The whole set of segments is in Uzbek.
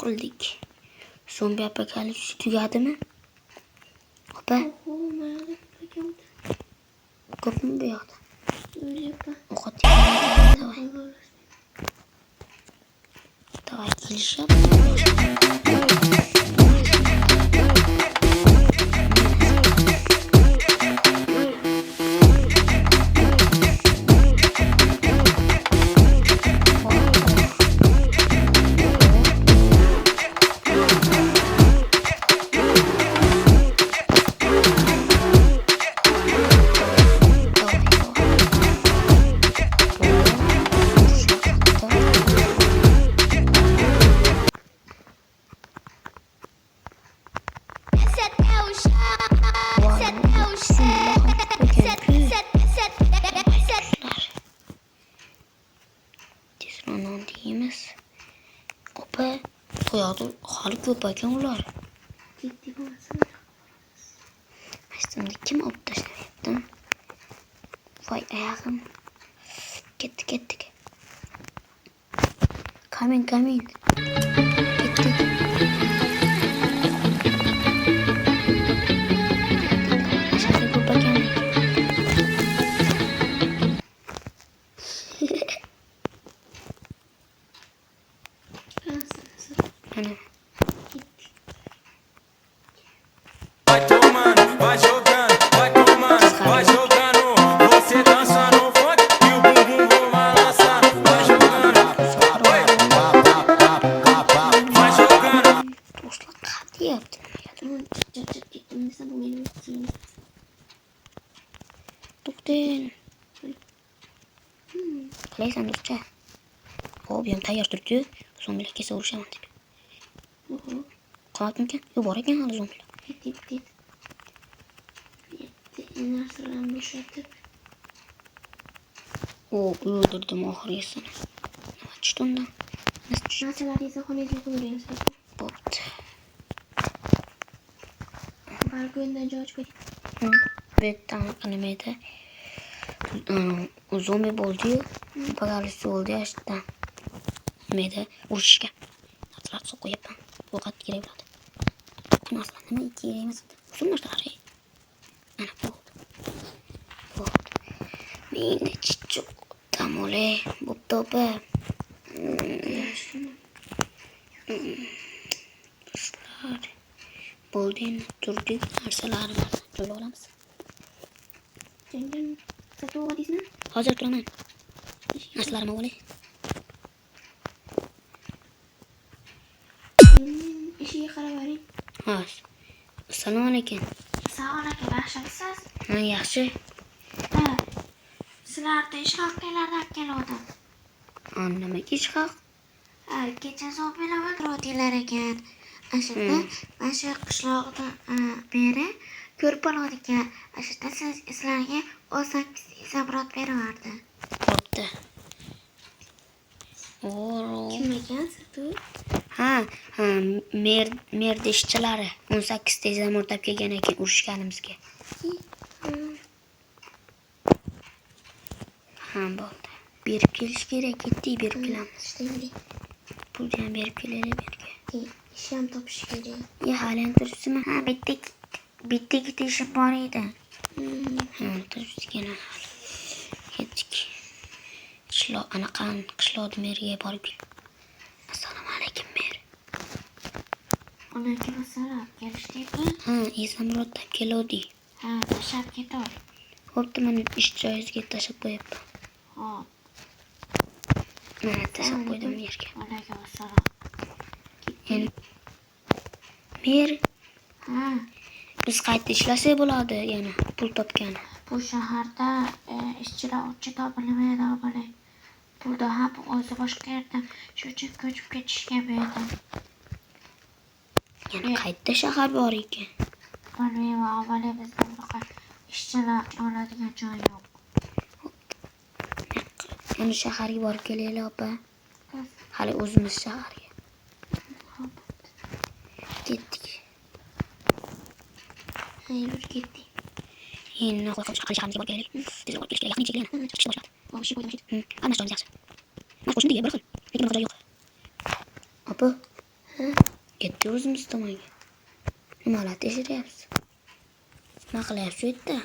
qildik. Zombi apokalips tugadimi? Opa. Ko'pmi bu yoqda? O'qot. Давай, kelishib. Opa, qo'yadi, hali ko'p ekan ular. Aslında kim olib tashlayapti? Voy oyog'im. Ketdik. Coming. Ketdik. Aşağıda ko'p ekan. Ana. Vai tomando, vai jogando, vai jogando. Você dança no funk e o bumbum vou balançar. Vai jogando, vai jogando. Dostlar qatı yaptım. Doktor. Qalaysan do'stcha? Xo'p, ham tayyor turibdi. Zombilar kelsa urushaman deb. Qolgankan? Yo'q, bor ekan hali zombilar. Bitti. Narsalarni bo'shatib. O'ldirdim oxirgisini. Nima tushdi undan? Narsalaringizni xonangizga qo'ying. Bo'pti. Balkondan joy qo'ying. Bu yerda nima edi? Zombi bo'ldi-yu, apokalips bo'ldi ashdan. Nima edi? Urushga. Narsalar suv qo'yapman. Ovqat kerak bo'ladi. Bu narsalar nima kerak emas edi? Uzun narsalar. Ana bo'ldi. Meni chichuq tamole bo'pti opa. Dostlar. Bo'ldi, turdik narsalarni joylab olamiz. Sen sotib oldingizmi? Hozir turaman. Narsalarimni olay. Ishiga qarab boring. Xo'sh. Assalomu alaykum. Sog'lom aka, yaxshimisiz? Ha, yaxshi. Ha. Sizlarga ish haqinglardan keldim. Nimaga ish haq? Ha, kecha zombilar o'ldiruvdilar ekan. Ashunda mana shu qishloqda beri ko'rib bo'ladigan. Ashunda sizlarga 18 zamrod berib Bo'pti. Kim ekan siz? Ha, mer ishchilari 18 ta zamordab kelgan ekan urushganimizga. Ha, bo'ldi. Berib kelish kerak, ketdik, berib kelamiz. Pulni ham berib kelaylik berga. Ish ham topish kerak. Hali ham turibsizmi? Ha, bitta ishim bor edi. Ha, turibsizgina. Ketdik. Qishloq meriga borib. Assalomu alaykum mer. Alaykum assalom. Kelishdingmi? Ha, zamroddan keldik. Ha, tashlab ketor. Bo'pti, mana ish joyingizga tashlab qo'yapman. Hop. Mana tashlab qo'ydim merga. Alaykum assalom. Mer, Ha, biz qayerda ishlasak bo'ladi, yana pul topgan. bu shaharda ishchilar uchun topilmaydi, o'g'lim. Pulda ham o'zi boshqa yerda shu uchun ko'chib ketishga berdim. Yana qayerda shahar bor ekan? Bilmayman, avvalo bizda bunaqa ishchilar oladigan joy yo'q. Mana shaharga borib kelaylik, opa. Hali o'zimiz shaharga. Ketdik. Yurib ketdik. Endi shaharga borib kelaylik. Tezroq olib kelishga yaqin kelgan. Chiqishni boshladi. Boshi qo'ydim. Hamma joyimiz yaxshi. Mana qo'shni degan bir xil. Lekin bunaqa joy yo'q. Opa. tomonga. Nimalar tekshiryapsiz? Nima qilyapsiz shu yerda?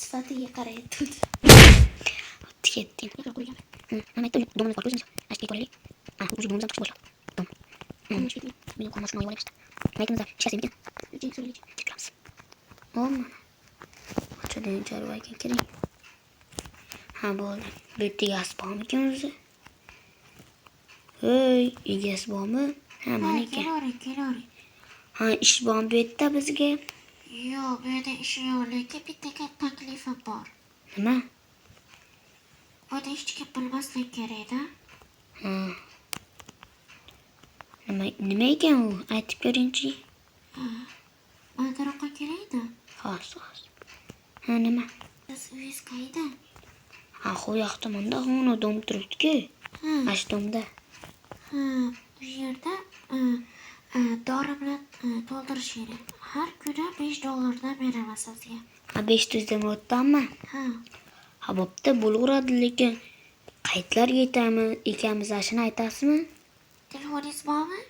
Sifatiga qarayapti. O'tib ketding. Nima aytdim? Domimiz bor, ko'zingiz. Ashka qo'yaylik. Bu domimizdan chiqib boshlab. Dom. Meni qo'lga shuni olib olishdi. Nima aytdingiz? Shikastingiz. Chiqamiz. Olma. Ochadigan chorva ekan, kiring. Ha, bo'ldi. Bu yerda egasi bormikan o'zi? Hey, egasi bormi? Ha, mana ekan. Kelavering. Ha, ish bormi bu yerda bizga? Yo'q, bu yerda ish yo'q, lekin bitta taklifim bor. Nima? Buni hech kim bilmaslik kerak-da. Ha. Nima ekan u? Aytib ko'ringchi. Mantaroqqa kerakda. Xos. Ha, nima? Siz uyingiz qayda? Ha, u yoq tomonda uni dom turibdi-ku. Ha, Ashtomda. bu yerda dori bilan to'ldirish kerak. Har kuni $5 beraman sizga. Ha, 500 dan o'tdammi? Ha, bo'pti, bo'laveradi, lekin qaytlarga ekanmiz, shuni aytasizmi? Telefoningiz bormi?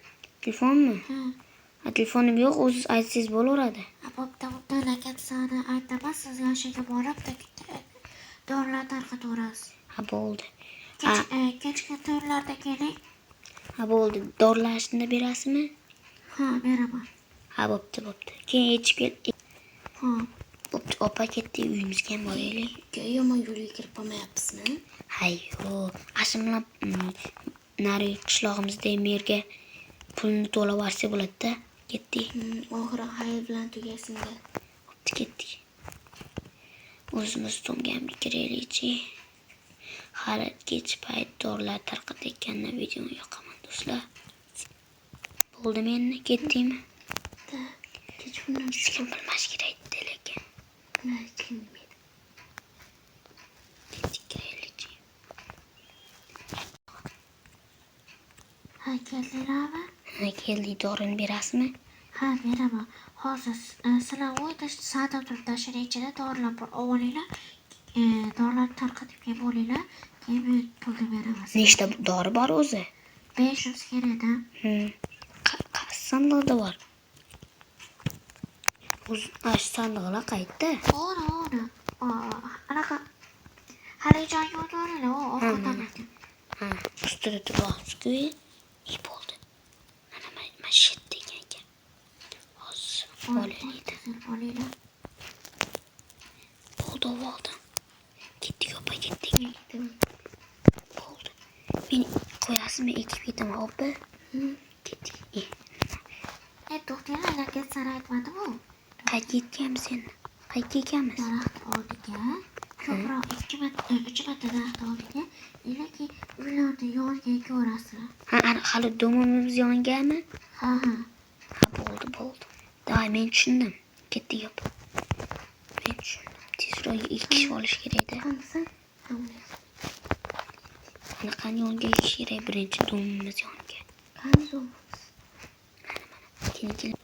Telefonmi? Ha, telefonim yo'q, o'zingiz aytsangiz bo'laveradi. Bo'pti, lekin sizga aytaman, siz yoshiga borib dorilar tarqataverasiz. Ha, bo'ldi. Kechki to'ylarda keling. Ha, bo'ldi. Dorilarni berasizmi? Ha, beraman. Ha, bo'pti. Keyin yechib kel. Ha. Bo'pti, opa ketdi, uyimizga ham boraylik. Yomon yo'lga kirib qolmayapsizmi? Ha, yo'q. Ashim bilan nari qishlog'imizda merga pulni to'lab olsa bo'ladi-da. Ketdik. Oxiri xayr bilan tugasinda. Bo'pti, ketdik. O'zimiz tomga ham kiraylikchi. Hali kech payt dorilar tarqatayotgandan videoni yoqaman do'stlar. Bo'ldimi endi? Ketdingmi? Kech kundan Hech kim bilmash kerak edi, lekin. Ketdik, kiraylikchi. Ha, keldinglarmi? Ha, keldik. Dorini berasizmi? Ha, beraman. Hozir sizlar o'yda savdo turtashini ichida dorilar bor. Olinglar. Dorilarni tarqatib kelib olinglar. Keyin men pulni beraman. Nechta dori bor o'zi? 500 kerak-da. Qaysi sandiqda bor? O'zi sandiqlar qayerda? Ora. Anaqa halijon yo'ldoringlar, ovqatdan ekan. Ha, ustida turibsiz-ku. İyi bo'ldi. Mana shit degan ekan. Hozir Olinglar. Bo'ldi. Ketdik, opa, ketdik. Bo'ldi. Meni qo'yasizmi, ekib ketaman, opa? Ketdik. To'xtanglar, lekin sizlar aytmadim-ku. Qayerga ketganmiz endi? Qayerga ekanmiz? Daraxt oldiga, ko'proq 3 metr daraxt oldiga, yoki uylarni yoniga ko'rasizlar. Ha, hali domimiz yongami? Ha. Ha, bo'ldi. Davay, men tushundim. Ketdik, opa. Men tushundim. Tezroq ekish olish kerak-da. Qanisi? Anaqani yonga ekish kerak, birinchi domimiz yonga. Qanisi u? Keyin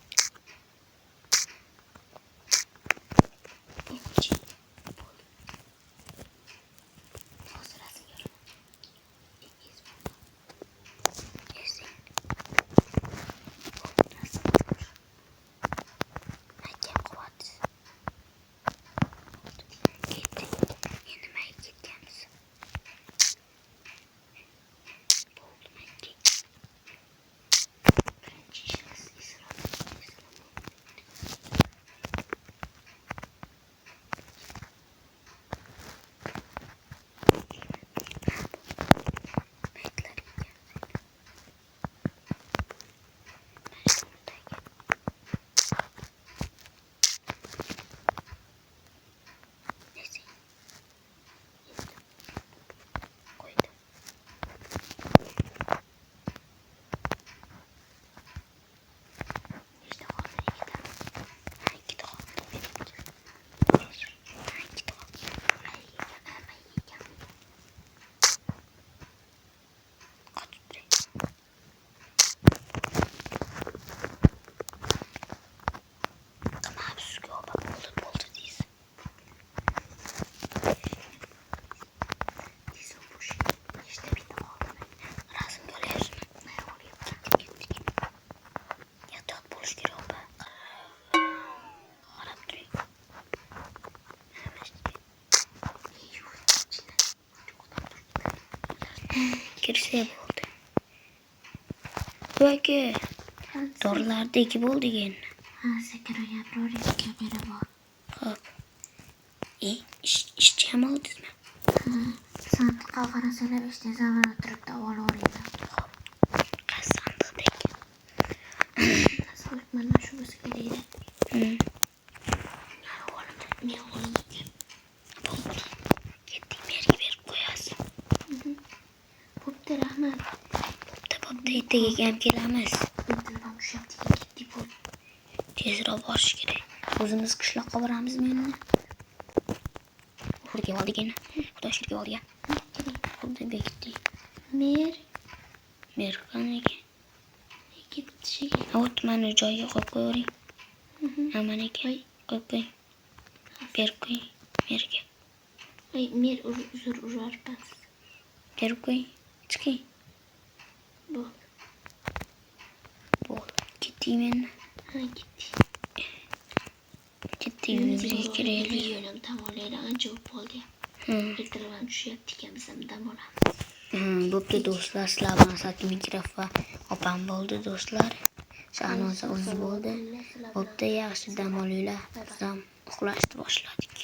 Kirse bo'ldi. Yoki dorilardagi bo'ldi endi. Ha, sakra gapiraverib kamera bor. Xo'p. Ishchi ham oldingizmi? Soat qolg'ana so'rab ishdan zaman o'tirib davolavering. Qaysi sandiqdek? Soat mana shu bo'lsa kerak. Men o'g'limniki. Ketdik, merga berib qo'yasiz. Bo'pti, rahmat. Bo'pti, ertaga ham kelamiz. Intilmam tushyapti, ketdik bo'ldi. Tezroq borish kerak. O'zimiz qishloqqa boramizmi endi? Xudoga oldigin. Xudo shukr oldiga. Xuddi bekitdik. Mer qanaqa? Ketdi shekilli. Avut mana joyiga qo'yib qo'yavering. Mana qo'y, qo'yib qo'y. Berib qo'y merga. Mer uzr urarpas. Berib qo'y. Chiqing. Bo'ldi. Ketdikmi endi? Ha, ketdik. Ketdik, uyimizga kiraylik. Yo'lim tomonlari ancha bo'ldi. Ertalab tushyapti ekan, biz ham dam olamiz. Bo'pti do'stlar, sizlar bilan Satim Mikraf va opam bo'ldi do'stlar. Shahnoza o'zi bo'ldi. Bo'pti, yaxshi dam olinglar. Biz ham uxlashni boshladik.